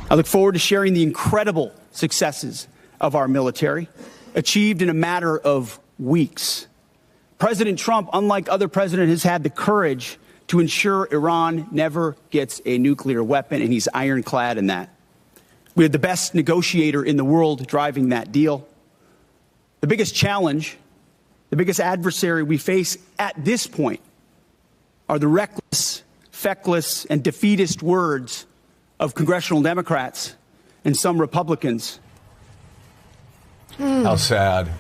I look forward to sharing the incredible successes of our military, achieved in a matter of weeks. President Trump, unlike other presidents, has had the courage to ensure Iran never gets a nuclear weapon, and he's ironclad in that. We had the best negotiator in the world driving that deal. The biggest challenge, the biggest adversary we face at this point are the reckless, feckless, and defeatist words of congressional Democrats and some Republicans. How sad.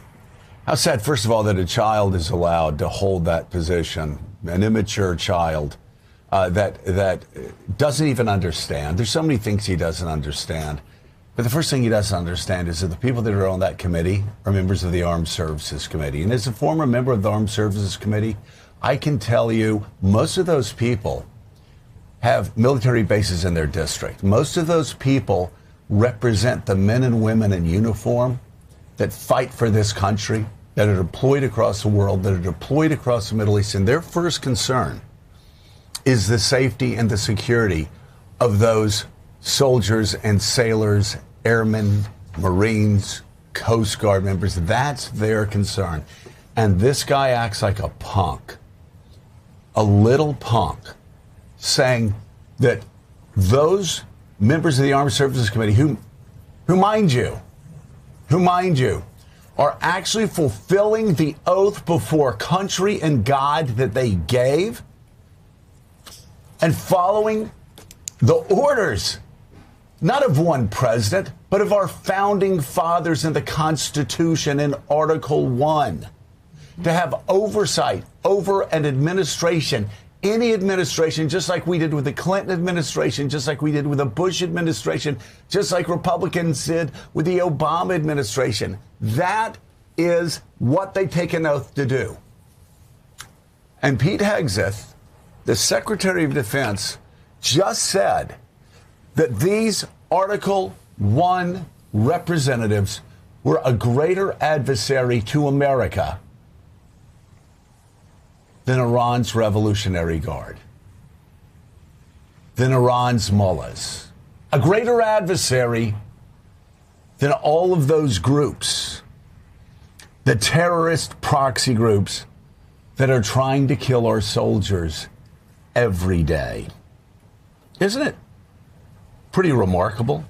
How sad, first of all, that a child is allowed to hold that position, an immature child that doesn't even understand. There's so many things he doesn't understand. But the first thing he doesn't understand is that the people that are on that committee are members of the Armed Services Committee. And as a former member of the Armed Services Committee, I can tell you most of those people have military bases in their district. Most of those people represent the men and women in uniform that fight for this country, that are deployed across the world, that are deployed across the Middle East. And their first concern is the safety and the security of those soldiers and sailors, airmen, Marines, Coast Guard members. That's their concern. And this guy acts like a punk, a little punk, saying that those members of the Armed Services Committee, who mind you, are actually fulfilling the oath before country and God that they gave and following the orders, not of one president, but of our founding fathers in the Constitution in Article 1, to have oversight over an administration, any administration, just like we did with the Clinton administration, just like we did with the Bush administration, just like Republicans did with the Obama administration. That is what they take an oath to do. And Pete Hegseth, the Secretary of Defense, just said that these Article 1 representatives were a greater adversary to America than Iran's Revolutionary Guard, than Iran's mullahs, a greater adversary than all of those groups, the terrorist proxy groups that are trying to kill our soldiers every day. Isn't it pretty remarkable?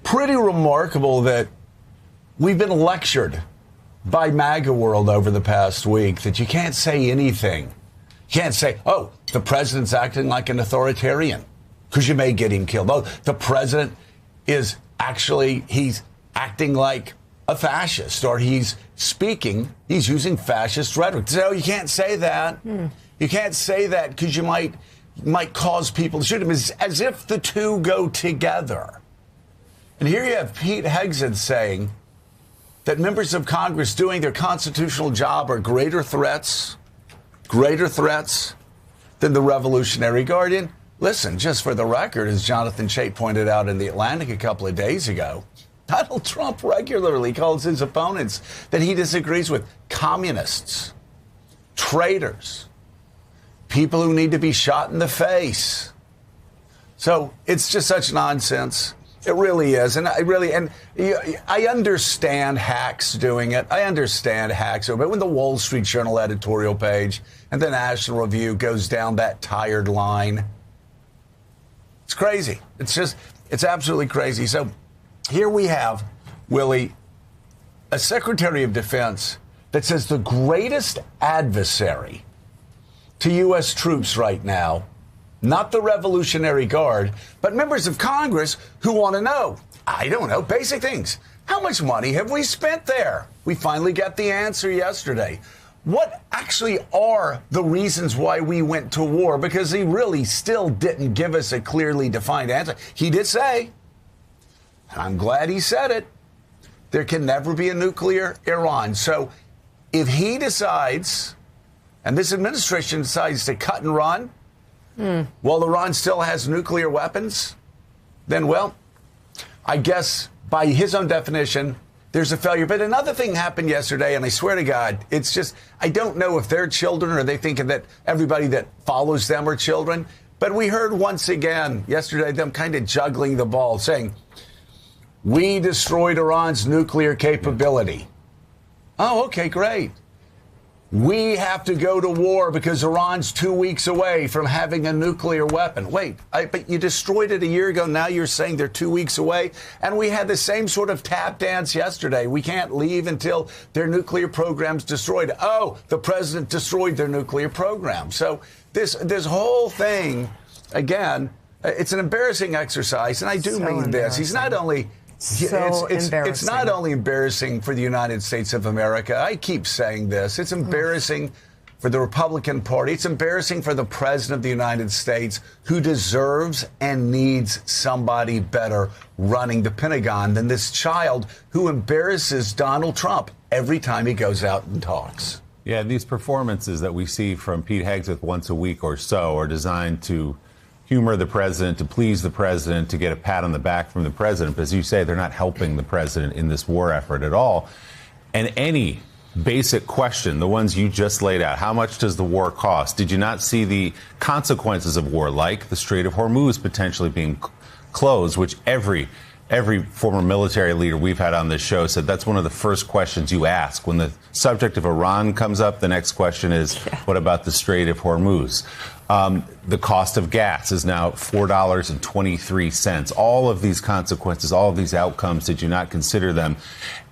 Pretty remarkable that we've been lectured by MAGA world over the past week that you can't say anything. You can't say, oh, the president's acting like an authoritarian because you may get him killed. Oh, the president is actually, he's acting like a fascist, or he's using fascist rhetoric. So you can't say that. You can't say that because you might cause people to shoot him, as if the two go together. And here you have Pete Hegseth saying that members of Congress doing their constitutional job are greater threats than the Revolutionary Guard. Listen, just for the record, as Jonathan Chait pointed out in The Atlantic a couple of days ago, Donald Trump regularly calls his opponents that he disagrees with communists, traitors, people who need to be shot in the face. So it's just such nonsense. It really is. And I understand hacks doing it. I understand hacks. But when the Wall Street Journal editorial page and the National Review goes down that tired line, it's crazy. It's absolutely crazy. So here we have, Willie, a Secretary of Defense that says the greatest adversary to U.S. troops right now, not the Revolutionary Guard, but members of Congress who want to know, I don't know, basic things. How much money have we spent there? We finally got the answer yesterday. What actually are the reasons why we went to war? Because he really still didn't give us a clearly defined answer. He did say, and I'm glad he said it, there can never be a nuclear Iran. So if he decides, and this administration decides to cut and run, while Iran still has nuclear weapons, then, well, I guess by his own definition, there's a failure. But another thing happened yesterday, and I swear to God, it's just, I don't know if they're children or they think that everybody that follows them are children. But we heard once again yesterday them kind of juggling the ball, saying, we destroyed Iran's nuclear capability. Oh, okay, great. We have to go to war because Iran's 2 weeks away from having a nuclear weapon. Wait, but you destroyed it a year ago. Now you're saying they're 2 weeks away. And we had the same sort of tap dance yesterday. We can't leave until their nuclear program's destroyed. Oh, the president destroyed their nuclear program. So this whole thing, again, it's an embarrassing exercise. And I do mean this. He's not only... It's not only embarrassing for the United States of America. I keep saying this. It's embarrassing for the Republican Party. It's embarrassing for the President of the United States, who deserves and needs somebody better running the Pentagon than this child who embarrasses Donald Trump every time he goes out and talks. Yeah, these performances that we see from Pete Hegseth once a week or so are designed to humor the president, to please the president, to get a pat on the back from the president. But as you say, they're not helping the president in this war effort at all. And any basic question, the ones you just laid out, how much does the war cost? Did you not see the consequences of war, like the Strait of Hormuz potentially being closed, which every former military leader we've had on this show said that's one of the first questions you ask. When the subject of Iran comes up, the next question is, what about the Strait of Hormuz? The cost of gas is now $4.23. All of these consequences, all of these outcomes, did you not consider them?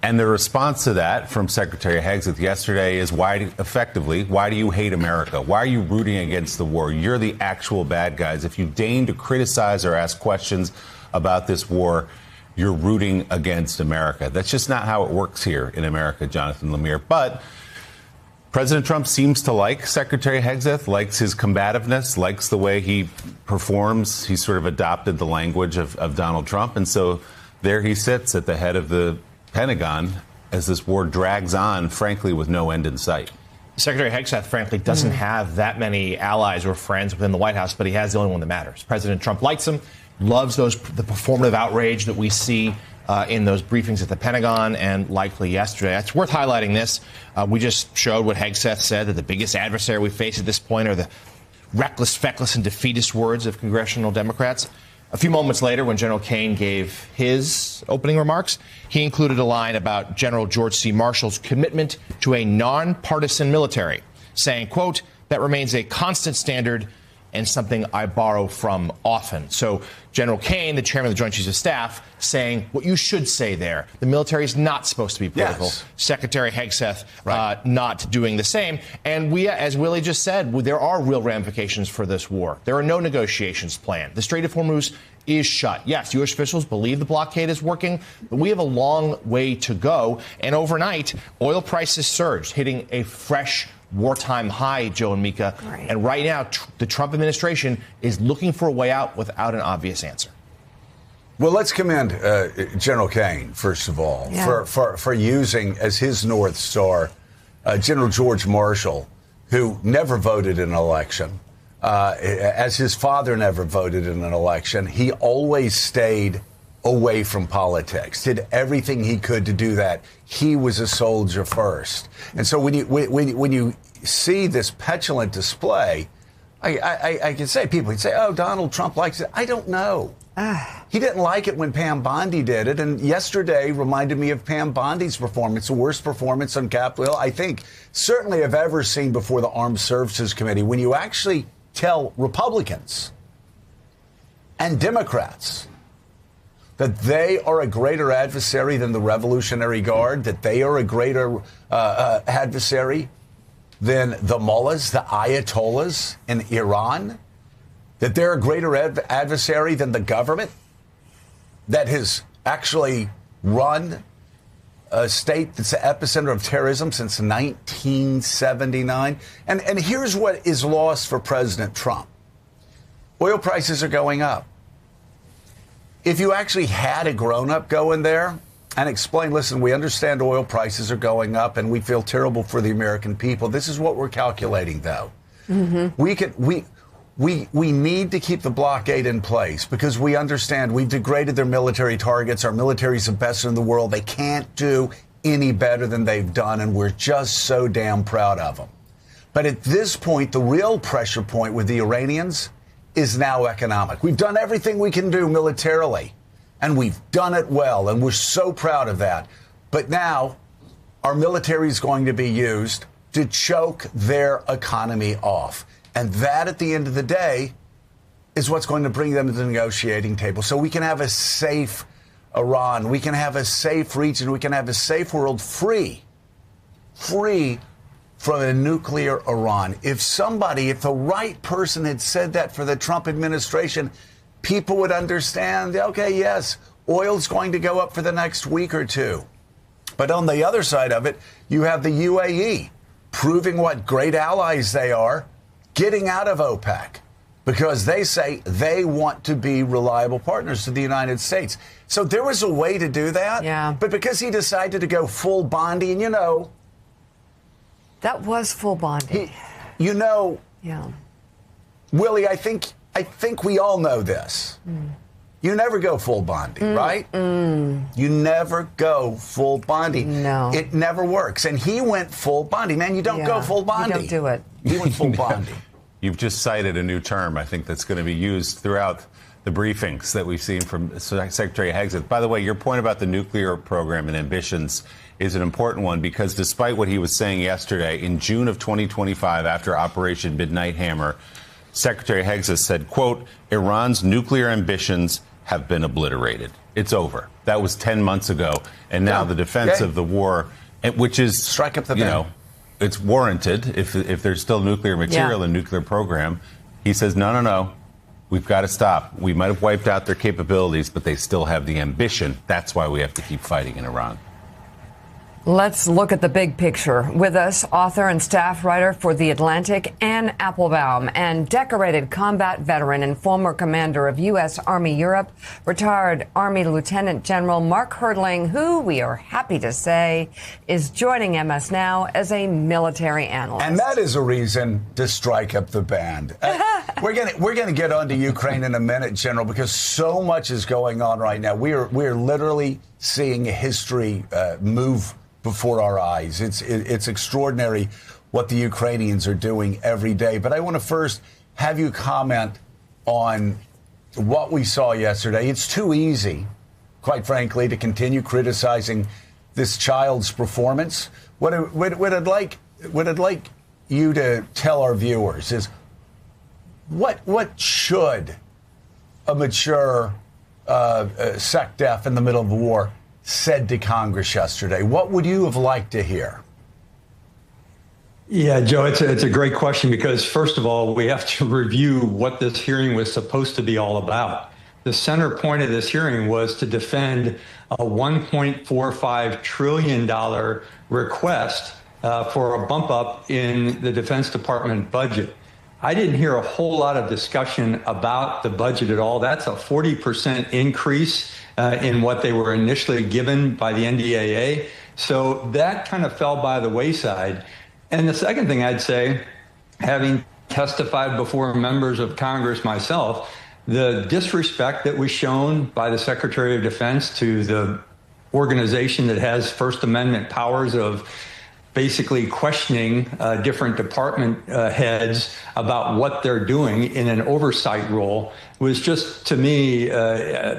And the response to that from Secretary Hegseth yesterday is, why do you hate America? Why are you rooting against the war? You're the actual bad guys. If you deign to criticize or ask questions about this war, you're rooting against America. That's just not how it works here in America, Jonathan Lemire. But President Trump seems to like Secretary Hegseth, likes his combativeness, likes the way he performs. He's sort of adopted the language of Donald Trump. And so there he sits at the head of the Pentagon as this war drags on, frankly, with no end in sight. Secretary Hegseth, frankly, doesn't have that many allies or friends within the White House, but he has the only one that matters. President Trump likes him, loves the performative outrage that we see in those briefings at the Pentagon and likely yesterday. It's worth highlighting this. We just showed what Hegseth said, that the biggest adversary we face at this point are the reckless, feckless, and defeatist words of congressional Democrats. A few moments later, when General Kane gave his opening remarks, he included a line about General George C. Marshall's commitment to a nonpartisan military, saying, quote, that remains a constant standard and something I borrow from often. So General Kane, the chairman of the Joint Chiefs of Staff, saying what you should say there. The military is not supposed to be political. Yes. Secretary Hegseth not doing the same. And we, as Willie just said, there are real ramifications for this war. There are no negotiations planned. The Strait of Hormuz is shut. Yes, U.S. officials believe the blockade is working, but we have a long way to go. And overnight, oil prices surged, hitting a fresh wartime high, Joe and Mika. Right. And right now, the Trump administration is looking for a way out without an obvious answer. Well, let's commend General Kane, first of all, for using as his North Star General George Marshall, who never voted in an election. As his father never voted in an election, he always stayed away from politics, did everything he could to do that. He was a soldier first. And so when you see this petulant display, I can say, people can say, oh, Donald Trump likes it. I don't know. He didn't like it when Pam Bondi did it. And yesterday reminded me of Pam Bondi's performance, the worst performance on Capitol Hill, I think, certainly I've ever seen before the Armed Services Committee. When you actually tell Republicans and Democrats that they are a greater adversary than the Revolutionary Guard, that they are a greater adversary than the mullahs, the ayatollahs in Iran, that they're a greater adversary than the government that has actually run a state that's the epicenter of terrorism since 1979. And here's what is lost for President Trump. Oil prices are going up. If you actually had a grown-up go in there and explain, listen, we understand oil prices are going up and we feel terrible for the American people. This is what we're calculating, though. Mm-hmm. We need to keep the blockade in place because we understand we've degraded their military targets. Our military is the best in the world. They can't do any better than they've done, and we're just so damn proud of them. But at this point, the real pressure point with the Iranians is now economic. We've done everything we can do militarily, and we've done it well, and we're so proud of that. But now our military is going to be used to choke their economy off. And that, at the end of the day, is what's going to bring them to the negotiating table. So we can have a safe Iran, we can have a safe region, we can have a safe world free from a nuclear Iran. If the right person had said that for the Trump administration, people would understand, okay, yes, oil's going to go up for the next week or two. But on the other side of it, you have the UAE proving what great allies they are, getting out of OPEC because they say they want to be reliable partners to the United States. So there was a way to do that. Yeah. But because he decided to go full bonding, you know. That was full bonding. Yeah. Willie, I think we all know this. You never go full bonding, right? You never go full bonding. No. It never works. And he went full bonding. Man, you don't go full bonding. You don't do it. He went full bonding. You've just cited a new term, I think, that's going to be used throughout the briefings that we've seen from Secretary Hegseth. By the way, your point about the nuclear program and ambitions is an important one, because despite what he was saying yesterday, in June of 2025, after Operation Midnight Hammer, Secretary Hegseth said, quote, Iran's nuclear ambitions have been obliterated. It's over. That was 10 months ago. And now the defense of the war, which is, strike up the band. It's warranted if there's still nuclear material in nuclear program. He says, no. We've got to stop. We might have wiped out their capabilities, but they still have the ambition. That's why we have to keep fighting in Iran. Let's look at the big picture. With us, author and staff writer for The Atlantic, Ann Applebaum, and decorated combat veteran and former commander of U.S. Army Europe, retired Army Lieutenant General Mark Herdling, who we are happy to say is joining us now as a military analyst. And that is a reason to strike up the band. We're going to get on to Ukraine in a minute, General, because so much is going on right now. We're literally seeing history move before our eyes. It's extraordinary what the Ukrainians are doing every day. But I want to first have you comment on what we saw yesterday. It's too easy, quite frankly, to continue criticizing this child's performance. What I'd like you to tell our viewers is what should a mature SecDef in the middle of a war said to Congress yesterday? What would you have liked to hear? Yeah, Joe, it's a great question, because first of all, we have to review what this hearing was supposed to be all about. The center point of this hearing was to defend a $1.45 trillion request for a bump up in the Defense Department budget. I didn't hear a whole lot of discussion about the budget at all. That's a 40% increase in what they were initially given by the NDAA. So that kind of fell by the wayside. And the second thing I'd say, having testified before members of Congress myself, the disrespect that was shown by the Secretary of Defense to the organization that has First Amendment powers of basically questioning different department heads about what they're doing in an oversight role was just, to me,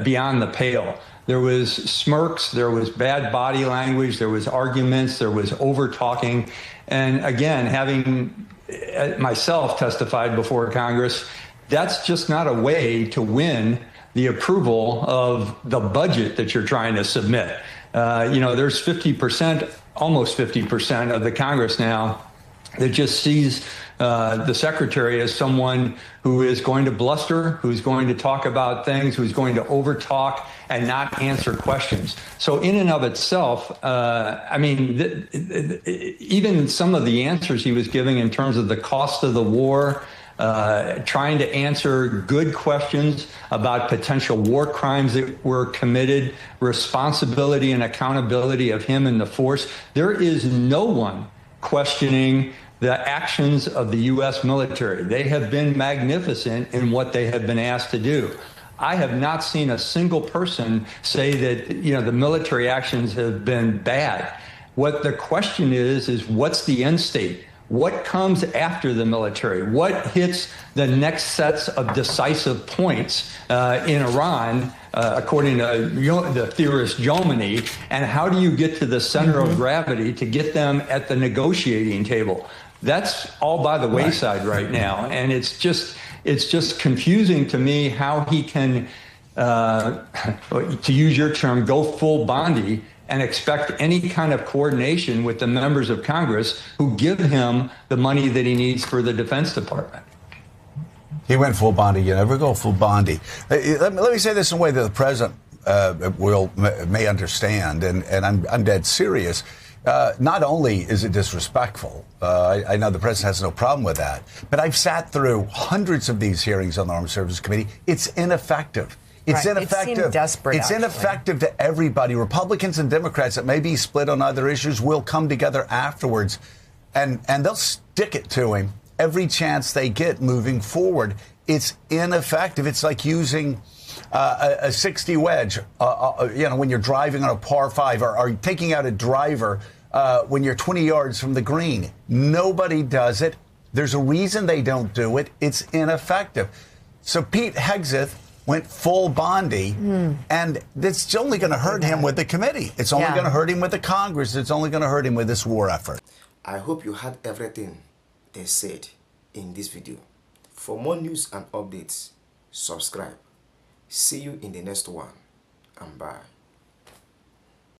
beyond the pale. There was smirks, there was bad body language, there was arguments, there was over-talking. And again, having myself testified before Congress, that's just not a way to win the approval of the budget that you're trying to submit. There's 50%, almost 50% of the Congress now that just sees the secretary as someone who is going to bluster, who's going to talk about things, who's going to overtalk and not answer questions. So in and of itself, even some of the answers he was giving in terms of the cost of the war, trying to answer good questions about potential war crimes that were committed, responsibility and accountability of him and the force. There is no one questioning the actions of the U.S. military. They have been magnificent in what they have been asked to do. I have not seen a single person say that, the military actions have been bad. What the question is what's the end state? What comes after the military? What hits the next sets of decisive points in Iran, according to the theorist Jomini? And how do you get to the center of gravity to get them at the negotiating table? That's all by the wayside right now. And it's just confusing to me how he can, to use your term, go full Bondi and expect any kind of coordination with the members of Congress who give him the money that he needs for the Defense Department. He went full Bondi. You never go full Bondi. Let me say this in a way that the president may understand, and I'm dead serious. Not only is it disrespectful, I know the president has no problem with that, but I've sat through hundreds of these hearings on the Armed Services Committee. It's ineffective. It's ineffective. It seemed desperate, it's actually. ineffective to everybody. Republicans and Democrats that may be split on other issues will come together afterwards, and they'll stick it to him every chance they get moving forward. It's ineffective. It's like using a 60 wedge, when you're driving on a par 5 or taking out a driver when you're 20 yards from the green. Nobody does it. There's a reason they don't do it. It's ineffective. So Pete Hegseth went full Bondi, and it's only going to hurt him with the committee. It's only going to hurt him with the Congress. It's only going to hurt him with this war effort. I hope you heard everything they said in this video. For more news and updates, subscribe. See you in the next one, and bye.